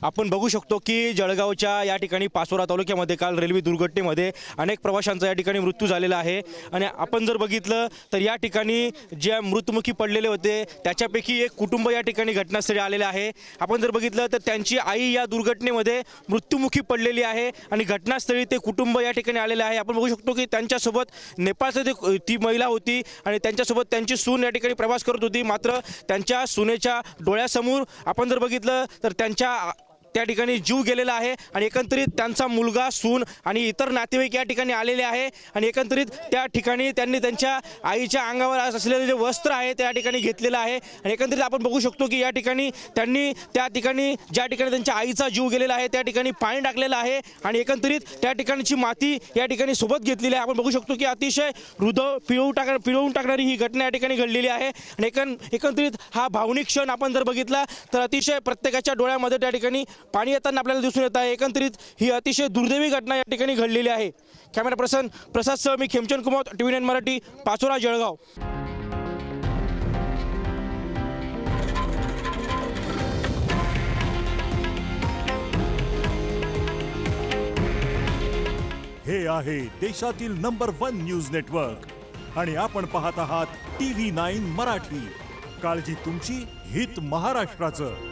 आपण बघू शकतो की जळगावच्या या ठिकाणी पाचोरा तालुक्यामध्ये काल रेल्वे दुर्घटनेमध्ये अनेक प्रवाशांचा या ठिकाणी मृत्यू झालेला आहे आणि आपण जर बघितलं तर या ठिकाणी जे मृत्युमुखी पडलेले होते त्याच्यापैकी एक कुटुंब या ठिकाणी घटनास्थळी आलेले आहे। आपण जर बघितलं तर त्यांची आई या दुर्घटनेमध्ये मृत्युमुखी पडलेली आहे आणि घटनास्थळी ते कुटुंब या ठिकाणी आलेले आहे। आपण बघू शकतो की त्यांच्यासोबत नेपाळची ती महिला होती आणि त्यांच्यासोबत त्यांची सून या ठिकाणी प्रवास करत होती। मात्र त्यांच्या सुनेच्या डोळ्यासमोर आपण जर बघितलं तर त्या ठिकाणी जीव गेलेला आहे आणि एकंदरीत त्यांचा मुलगा सून आणि इतर नातेवाईक या ठिकाणी आलेले आहे आणि एकंदरीत त्या ठिकाणी त्यांनी त्यांच्या आईच्या अंगावर असलेले जे वस्त्र आहे त्या ठिकाणी घेतलेलं आहे आणि एकंदरीत आपण बघू शकतो की या ठिकाणी त्यांनी त्या ठिकाणी ज्या ठिकाणी त्यांच्या आईचा जीव गेलेला आहे त्या ठिकाणी पाणी टाकलेलं आहे आणि एकंदरीत त्या ठिकाणची माती या ठिकाणी सोबत घेतलेली आहे। आपण बघू शकतो की अतिशय हृदय पिळवून टाकणारी ही घटना या ठिकाणी घडलेली आहे आणि एकंदरीत हा भावनिक क्षण आपण जर बघितला तर अतिशय प्रत्येकाच्या डोळ्यामध्ये त्या ठिकाणी पाणी येताना आपल्याला दिसून येत आहे। एकंदरीत ही अतिशय दुर्दैवी घटना या ठिकाणी घडलेली आहे। कॅमेरा पर्सन प्रसादसह मी खेमचंद कुमार, TV9 मराठी, पाचोरा, जळगाव। हे आहे देशातील नंबर 1 न्यूज नेटवर्क आणि आपण पाहत आहात TV9 मराठी। काळजी तुमची, हित महाराष्ट्राचं।